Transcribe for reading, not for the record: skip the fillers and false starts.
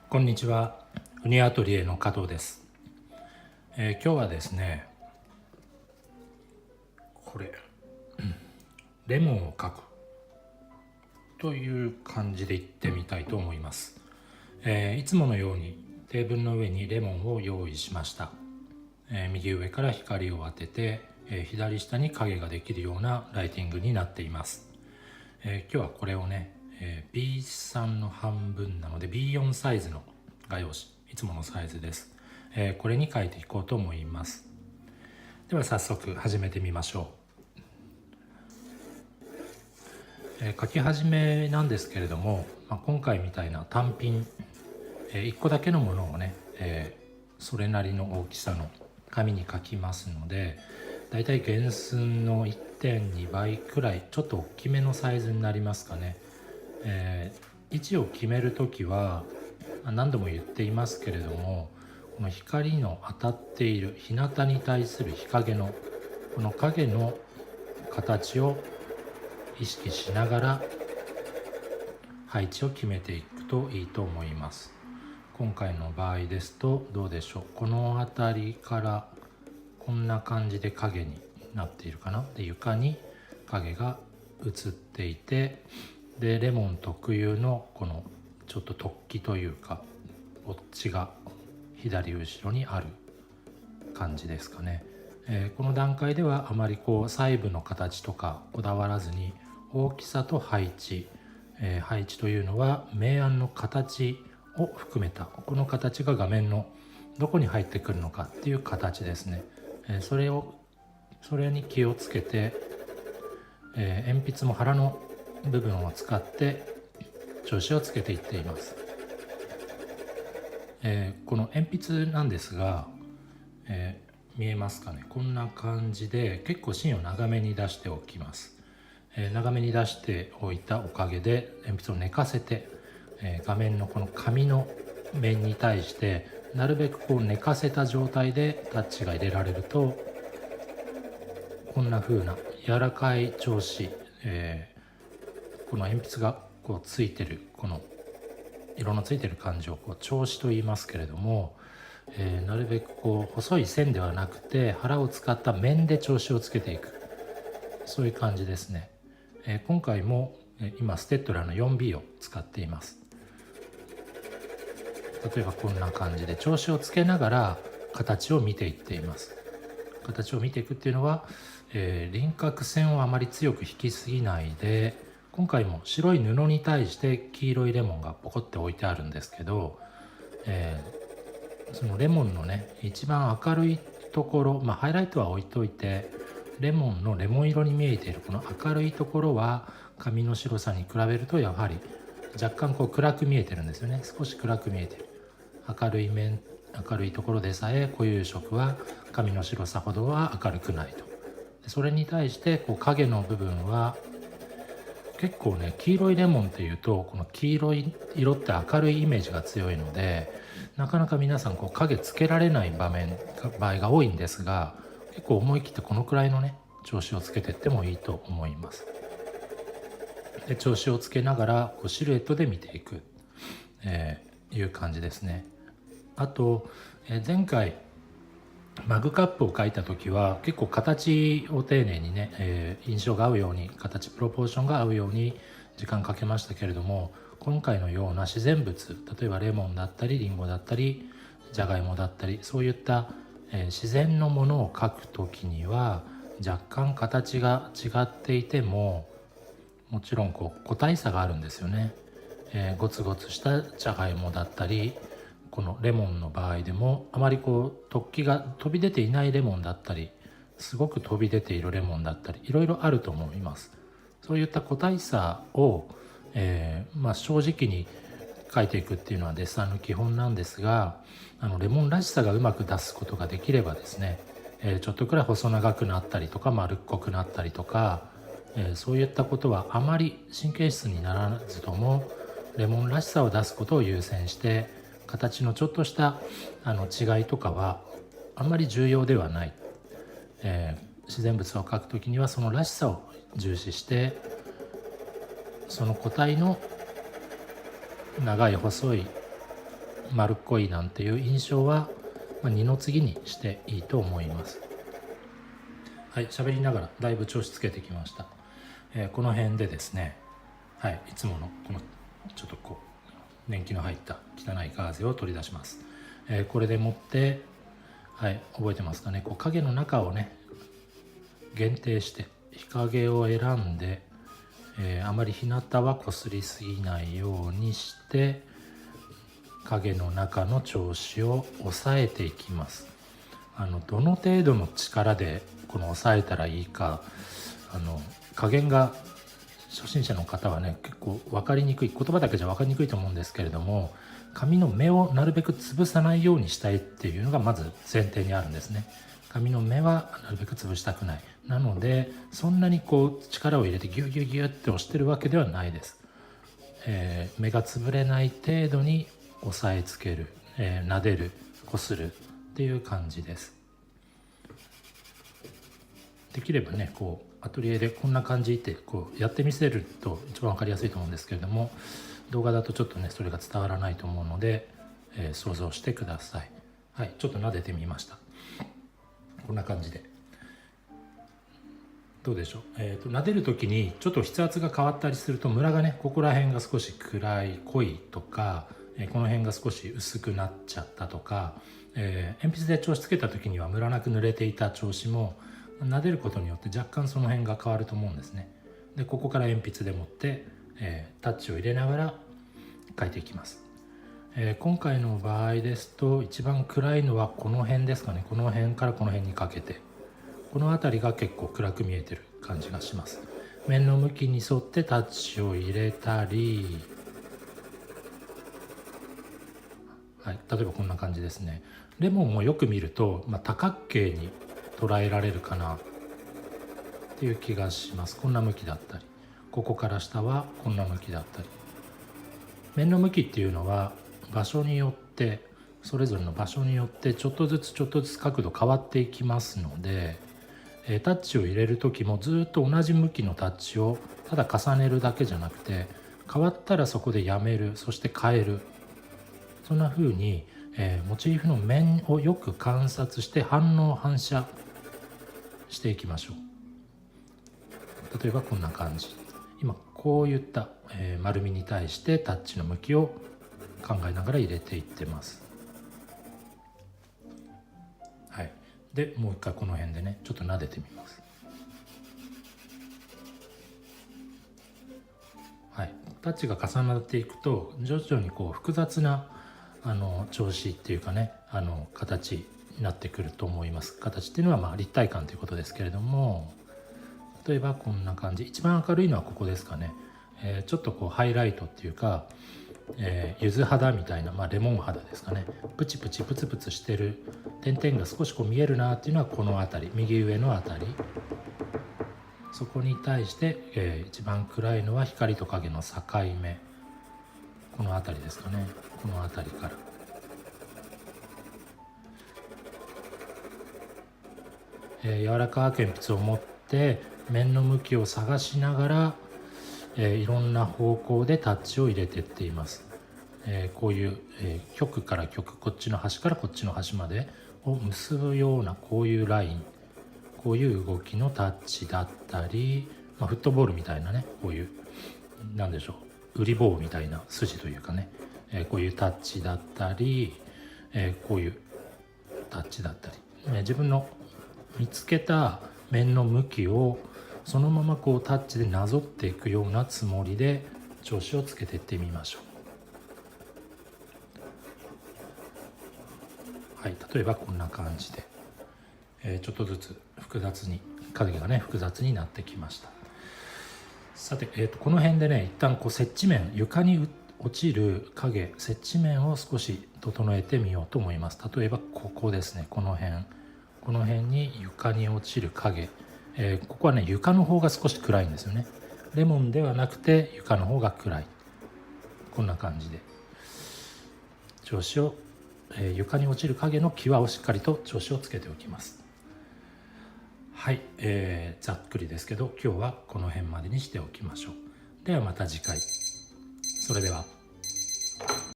こんにちは。ウニアトリエの加藤です。今日はですね、これレモンを描くという感じでいってみたいと思います。いつものようにテーブルの上にレモンを用意しました。右上から光を当てて、左下に影ができるようなライティングになっています。今日はこれをね、B3 の半分なので B4 サイズの画用紙、いつものサイズです。これに書いていこうと思います。では早速始めてみましょう。書き始めなんですけれども、今回みたいな単品、1個だけのものをね、それなりの大きさの紙に書きますので、だいたい原寸の 1.2 倍くらいちょっと大きめのサイズになりますかね。位置を決めるときは何度も言っていますけれども、この光の当たっている日向に対する日陰のこの影の形を意識しながら配置を決めていくといいと思います。今回の場合ですとどうでしょう。この辺りからこんな感じで影になっているかな。で、床に影が映っていて、でレモン特有のこのちょっと突起というかオッチが左後ろにある感じですかね。この段階ではあまり細部の形とかこだわらずに、大きさと配置、配置というのは明暗の形を含めた、この形が画面のどこに入ってくるのかっていう形ですね。それに気をつけて、鉛筆も腹の部分を使って調子をつけていっています。この鉛筆なんですが、見えますかね。こんな感じで結構芯を長めに出しておきます。長めに出しておいたおかげで鉛筆を寝かせて、画面のこの紙の面に対してなるべく寝かせた状態でタッチが入れられると、こんな風な柔らかい調子、この鉛筆がついてるこの色のついてる感じを調子と言いますけれども、なるべく細い線ではなくて腹を使った面で調子をつけていく、そういう感じですね。今回も今ステッドラーの 4B を使っています。例えばこんな感じで調子をつけながら形を見ていっています。形を見ていくっていうのは、輪郭線をあまり強く引きすぎないで、今回も白い布に対して黄色いレモンがポコって置いてあるんですけど、そのレモンのね一番明るいところ、ハイライトは置いといて、レモンのレモン色に見えているこの明るいところは紙の白さに比べるとやはり若干暗く見えてるんですよね。少し暗く見えてる。明るいところでさえ固有色は紙の白さほどは明るくないと。それに対して影の部分は結構ね、黄色いレモンっていうとこの黄色い色って明るいイメージが強いので、なかなか皆さん影つけられない場合が多いんですが、結構思い切ってこのくらいのね調子をつけていってもいいと思います。で調子をつけながらシルエットで見ていく、いう感じですね。あと、前回マグカップを描いた時は結構形を丁寧にね、印象が合うように、形プロポーションが合うように時間かけましたけれども、今回のような自然物、例えばレモンだったりリンゴだったりじゃがいもだったり、そういった、自然のものを描く時には若干形が違っていても、もちろん個体差があるんですよね。ゴツゴツしたじゃがいもだったり、このレモンの場合でもあまり突起が飛び出ていないレモンだったり、すごく飛び出ているレモンだったり、いろいろあると思います。そういった個体差を、正直に描いていくっていうのはデッサンの基本なんですが、レモンらしさがうまく出すことができればですね、ちょっとくらい細長くなったりとか丸っこくなったりとか、そういったことはあまり神経質にならずともレモンらしさを出すことを優先して、形のちょっとした違いとかはあんまり重要ではない、自然物を描くときにはそのらしさを重視して、その個体の長い細い丸っこいなんていう印象は、二の次にしていいと思います。はい、喋りながらだいぶ調子つけてきました。この辺でですね、はい、いつものこのちょっとこう年季の入った汚いガーゼを取り出します。これでもって、はい、覚えてますかね、こう影の中をね限定して日陰を選んで、あまり日向はこすりすぎないようにして影の中の調子を抑えていきます。どの程度の力でこの抑えたらいいか、加減が初心者の方はね結構分かりにくい、言葉だけじゃ分かりにくいと思うんですけれども、紙の目をなるべく潰さないようにしたいっていうのがまず前提にあるんですね。紙の目はなるべく潰したくない。なのでそんなにこう力を入れてギュギュギュって押してるわけではないです。目が潰れない程度に押さえつける、撫でる、こするっていう感じです。できればねこうアトリエでこんな感じってこうやってみせると一番分かりやすいと思うんですけれども、動画だとちょっとねそれが伝わらないと思うので、想像してください。はい、ちょっと撫でてみました。こんな感じでどうでしょう。撫でる時にちょっと筆圧が変わったりするとムラがねここら辺が少し暗い濃いとか、この辺が少し薄くなっちゃったとか、鉛筆で調子つけた時にはムラなく塗れていた調子も撫でることによって若干その辺が変わると思うんですね。でここから鉛筆で持って、タッチを入れながら書いていきます。今回の場合ですと一番暗いのはこの辺ですかね。この辺からこの辺にかけて、この辺りが結構暗く見えてる感じがします。面の向きに沿ってタッチを入れたり、はい、例えばこんな感じですね。レモンもよく見ると、多角形に捉えられるかなっていう気がします。こんな向きだったり、ここから下はこんな向きだったり。面の向きっていうのは場所によって、それぞれの場所によってちょっとずつ角度変わっていきますので、タッチを入れる時もずっと同じ向きのタッチをただ重ねるだけじゃなくて、変わったらそこでやめる、そして変える、そんな風に、モチーフの面をよく観察して反応反射していきましょう。例えばこんな感じ、今こういった、丸みに対してタッチの向きを考えながら入れていってます。はい、でもう一回この辺でねちょっと撫でてみます。はい、タッチが重なっていくと徐々にこう複雑な調子っていうかね形になってくると思います。形っていうのは立体感ということですけれども、例えばこんな感じ、一番明るいのはここですかね。ちょっとこうハイライトっていうか、柚子肌みたいな、レモン肌ですかね。プチプチプツプツしてる点々が少しこう見えるなっていうのはこの辺り、右上の辺り、そこに対して、一番暗いのは光と影の境目、この辺りですかね。この辺りから、柔らかい鉛筆を持って面の向きを探しながら、いろんな方向でタッチを入れていっています。こういう、極から極、こっちの端からこっちの端までを結ぶようなこういうライン、こういう動きのタッチだったり、フットボールみたいなね、こういうなんでしょう、売り棒みたいな筋というかね、こういうタッチだったり、こういうタッチだったり、自分の見つけた面の向きをそのままこうタッチでなぞっていくようなつもりで調子をつけていってみましょう。はい、例えばこんな感じで、ちょっとずつ複雑に影がね複雑になってきました。さて、この辺でね一旦こう接地面、床に落ちる影、接地面を少し整えてみようと思います。例えばここですね、この辺に床に落ちる影、ここはね床の方が少し暗いんですよね。レモンではなくて床の方が暗い。こんな感じで調子を、床に落ちる影の際をしっかりと調子をつけておきます。はい、ざっくりですけど今日はこの辺までにしておきましょう。ではまた次回。それでは。